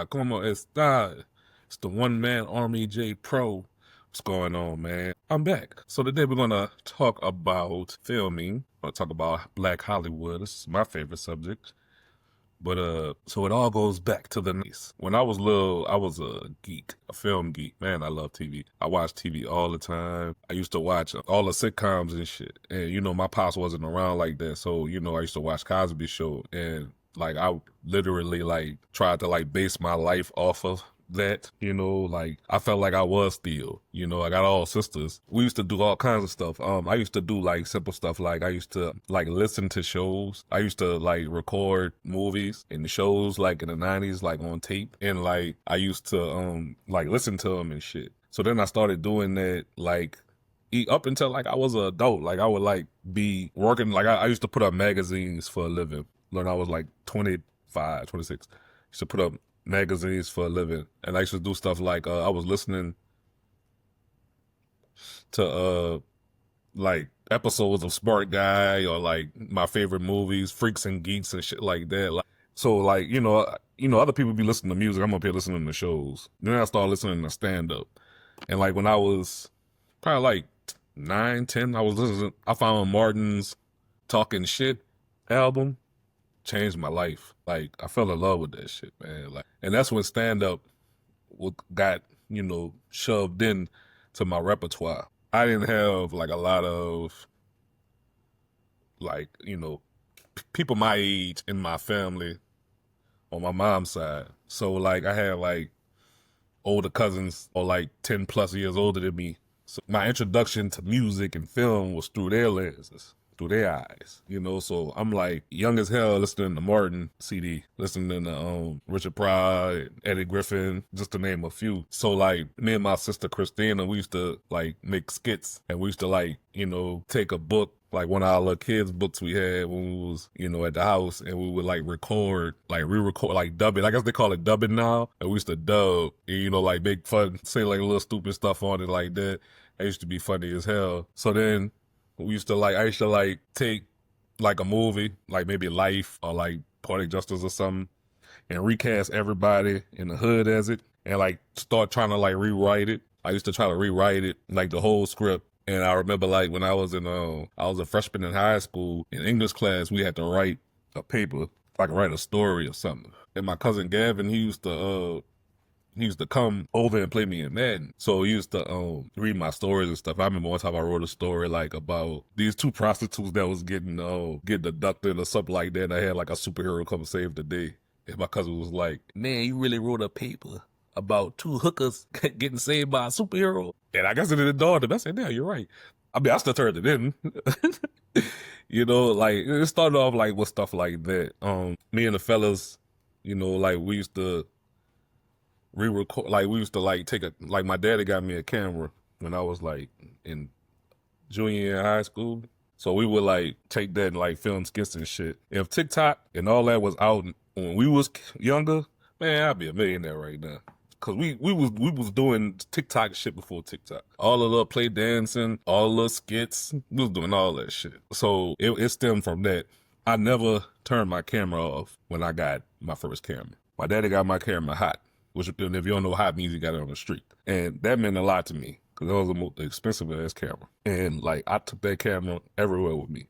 Como está? It's the one man army J Pro. What's going on, man? I'm back. So today we're gonna talk about filming. We're gonna talk about Black Hollywood. This is my favorite subject. But so it all goes back to the 90s. When I was little, I was a geek, a film geek. Man, I love TV. I watched TV all the time. I used to watch all the sitcoms and shit. And my pops wasn't around like that, so I used to watch Cosby Show, and like I literally like tried to like base my life off of that, like I felt like I was still, I got all sisters. We used to do all kinds of stuff. I used to do like simple stuff. Like I used to like listen to shows. I used to like record movies and shows like in the 90s, like on tape. And like, I used to, like listen to them and shit. So then I started doing that, like up until like I was an adult. Like I would like be working, like I used to put up magazines for a living when I was like 25, 26. I used to put up magazines for a living, and I used to do stuff like I was listening to like episodes of Smart Guy, or like my favorite movies, Freaks and Geeks and shit like that. Like, so like other people be listening to music, I'm up here listening to shows. Then I started listening to stand up, and like when I was probably like 9, 10, I found Martin's Talking Shit album. Changed my life. Like I fell in love with that shit, man. Like, and that's when stand up got shoved in to my repertoire. I didn't have like a lot of like people my age in my family on my mom's side. So like I had like older cousins or like 10 plus years older than me. So my introduction to music and film was through their lenses, through their eyes, so I'm like young as hell listening to Martin CD, listening to Richard Pryor, Eddie Griffin, just to name a few. So like me and my sister Christina, we used to like make skits, and we used to like, take a book, like one of our little kids' books we had when we was, at the house, and we would like record, like re-record, like dub it. I guess they call it dubbing now. And we used to dub, and, like make fun, say like little stupid stuff on it like that. It used to be funny as hell. So then I used to like take like a movie, like maybe Life or like Poetic Justice or something, and recast everybody in the hood as it, and like start trying to like rewrite it. I used to try to rewrite it, like the whole script. And I remember like when I was a freshman in high school, in English class, we had to write a paper, like write a story or something. And my cousin Gavin, he used to come over and play me in Madden. So he used to read my stories and stuff. I remember one time I wrote a story like about these two prostitutes that was getting abducted or something like that. And I had like a superhero come save the day. And my cousin was like, "Man, you really wrote a paper about two hookers getting saved by a superhero?" And I guess it didn't dawn on him. I said, "Yeah, you're right." I mean, I still turned it in. Like it started off like with stuff like that. Me and the fellas, like we used to re-record, like we used to like like my daddy got me a camera when I was like in junior year in high school. So we would like take that and like film skits and shit. If TikTok and all that was out when we was younger, man, I'd be a millionaire right now. Cause we was doing TikTok shit before TikTok. All the little play dancing, all the little skits, we was doing all that shit. So it stemmed from that. I never turned my camera off when I got my first camera. My daddy got my camera hot, which if you don't know hot means, he got it on the street. And that meant a lot to me, because that was the most expensive ass camera. And like I took that camera everywhere with me.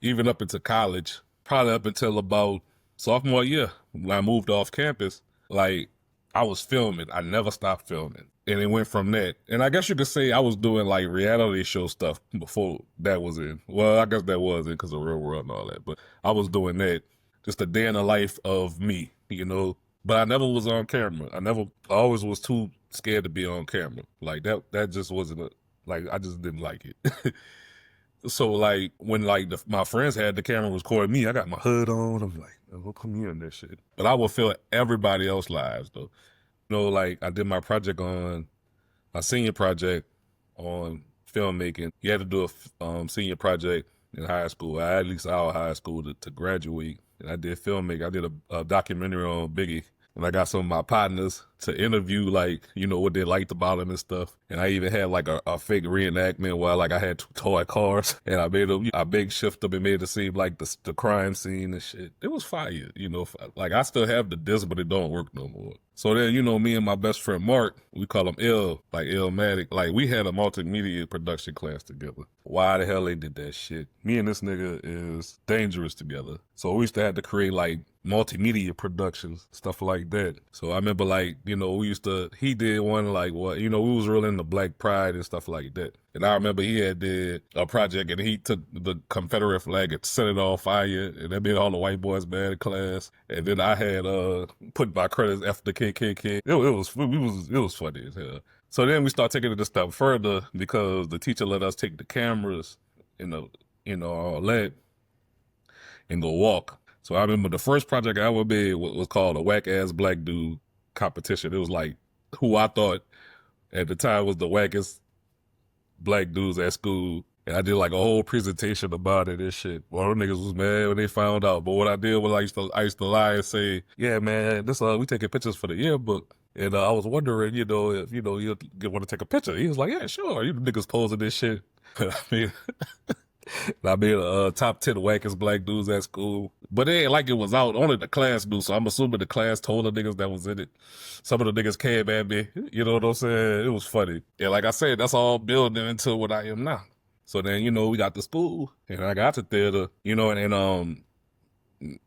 Even up into college, probably up until about sophomore year, when I moved off campus, like I was filming. I never stopped filming. And it went from that. And I guess you could say I was doing like reality show stuff before that was in. Well, I guess that was in because of Real World and all that. But I was doing that. Just a day in the life of me, But I never was on camera. I always was too scared to be on camera. Like that just wasn't like, I just didn't like it. So like when like my friends had the camera recording me, I got my hood on. I'm like, "Oh, come here and that shit." But I will film everybody else's lives though. Like I did my senior project on filmmaking. You had to do a senior project in high school, at least our high school, to graduate. And I did filmmaking. I did a documentary on Biggie. And I got some of my partners to interview, like, you know, what they liked about him and stuff. And I even had like a fake reenactment where like I had 2 toy cars and I made a big shift up and made it seem like the crime scene and shit. It was fire, you know. Like I still have the disc, but it don't work no more. So then, you know, me and my best friend Mark, we call him Ill, like Illmatic. Like we had a multimedia production class together. Why the hell they did that shit? Me and this nigga is dangerous together. So we used to have to create like multimedia productions, stuff like that. So I remember like, you know, he did one like what, you know, we was real into Black Pride and stuff like that. And I remember he had did a project and he took the Confederate flag and set it on fire and that made all the white boys mad in class. And then I had put my credits after the KKK. It was funny as hell. So then we start taking it a step further because the teacher let us take the cameras and all that and go walk. So I remember the first project I ever made was called a Whack Ass Black Dude competition. It was like who I thought at the time was the wackest black dudes at school. And I did like a whole presentation about it and shit. Well, them niggas was mad when they found out. But what I did was I used to lie and say, yeah, man, this we taking pictures for the yearbook. And I was wondering, you know, if, you know, you want to take a picture. He was like, yeah, sure. You niggas posing this shit. I mean, I made a top 10 wackest black dudes at school. But it ain't like it was out. Only the class knew. So I'm assuming the class told the niggas that was in it. Some of the niggas came at me. You know what I'm saying? It was funny. And like I said, that's all building into what I am now. So then, you know, we got to school and I got to theater, you know, and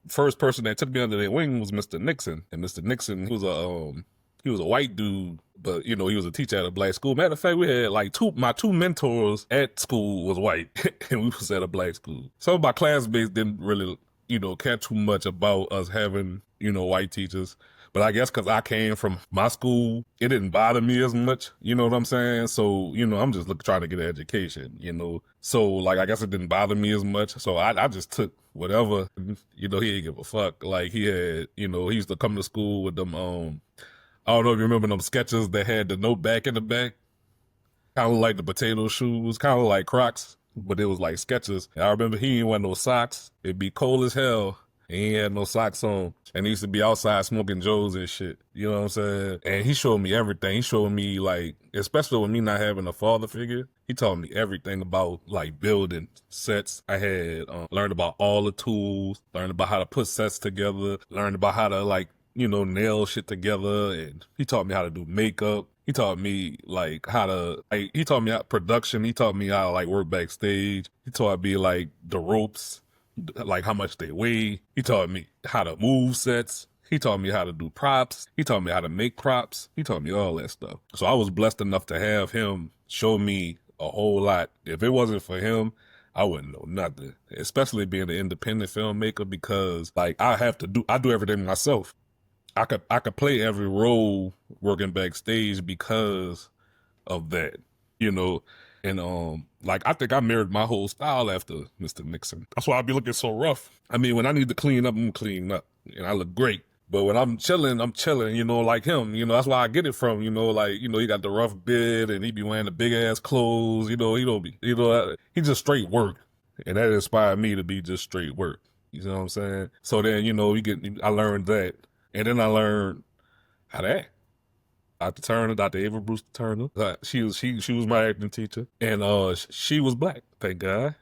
first person that took me under their wing was Mr. Nixon. And Mr. Nixon, he was a white dude, but you know, he was a teacher at a black school. Matter of fact, we had like my two mentors at school was white and we was at a black school. Some of my classmates didn't really, you know, care too much about us having, you know, white teachers. But I guess because I came from my school, it didn't bother me as much. You know what I'm saying? So, you know, I'm just trying to get an education, you know? So, like, I guess it didn't bother me as much. So I just took whatever, you know, he didn't give a fuck. Like, he had, you know, he used to come to school with them, I don't know if you remember them sketches that had the note back in the back. Kind of like the potato shoes, kind of like Crocs, but it was like sketches. And I remember he didn't wear no socks. It'd be cold as hell. And he had no socks on. And he used to be outside smoking Joes and shit. You know what I'm saying? And he showed me everything. He showed me like, especially with me not having a father figure, he taught me everything about like building sets. I had learned about all the tools, learned about how to put sets together, learned about how to like, you know, nail shit together. And he taught me how to do makeup. He taught me like how to, like, he taught me how production. He taught me how to like work backstage. He taught me like the ropes, like how much they weigh. He taught me how to move sets. He taught me how to do props. He taught me how to make props. He taught me all that stuff. So I was blessed enough to have him show me a whole lot. If it wasn't for him, I wouldn't know nothing, especially being an independent filmmaker, because like I do everything myself. I could play every role working backstage because of that, you know. And like I think I married my whole style after Mr. Nixon. That's why I be looking so rough. I mean, when I need to clean up, I'm cleaning up, and I look great. But when I'm chilling, you know, like him. You know, that's where I get it from. You know, like, you know, he got the rough beard and he be wearing the big ass clothes. You know, he don't be, you know, he just straight work, and that inspired me to be just straight work. You know what I'm saying? So then, you know, I learned that, and then I learned how to act. Dr. Ava Brewster Turner. She was my acting teacher, and she was black. Thank God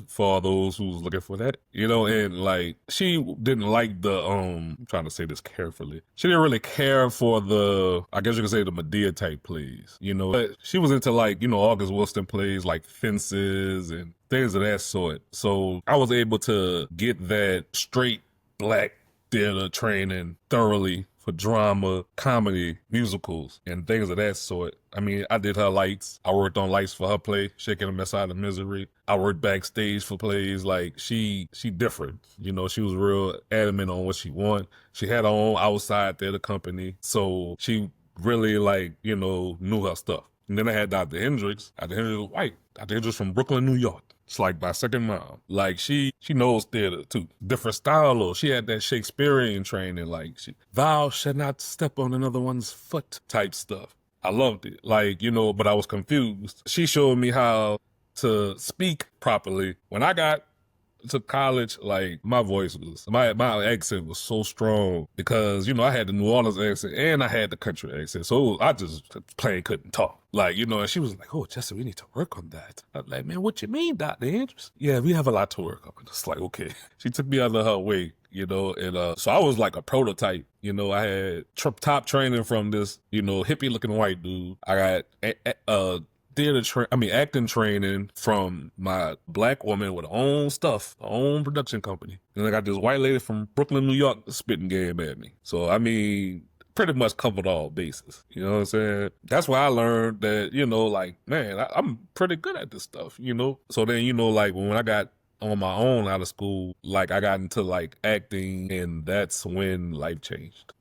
for those who was looking for that, you know. And like she didn't like the I'm trying to say this carefully. She didn't really care for the, I guess you could say, the Medea type plays, you know. But she was into like, you know, August Wilson plays like Fences and things of that sort. So I was able to get that straight black theater training thoroughly for drama, comedy, musicals, and things of that sort. I mean, I did her lights. I worked on lights for her play, Shaking a Mess Out of Misery. I worked backstage for plays. Like, she different. You know, she was real adamant on what she wanted. She had her own outside theater company, so she really, like, you know, knew her stuff. And then I had Dr. Hendricks. Dr. Hendricks was white. Dr. Hendricks from Brooklyn, New York. It's like my second mom. Like she knows theater too. Different style though. She had that Shakespearean training. Like thou shalt not step on another one's foot type stuff. I loved it. Like, you know, but I was confused. She showed me how to speak properly. When I got to college, like my voice was my accent was so strong because I had the New Orleans accent and I had the country accent, so I just plain couldn't talk. Like and she was like, "Oh, Jesse, we need to work on that." I'm like, "Man, what you mean, Dr. Andrews?" "Yeah, we have a lot to work on." It's like, okay. She took me out of her way, and so I was like a prototype. I had top training from this, hippie looking white dude. I got acting training from my black woman with her own stuff, her own production company. And I got this white lady from Brooklyn, New York spitting game at me. So, pretty much covered all bases. You know what I'm saying? That's why I learned that, like, man, I'm pretty good at this stuff, So then, like, when I got on my own out of school, like, I got into, like, acting, and that's when life changed.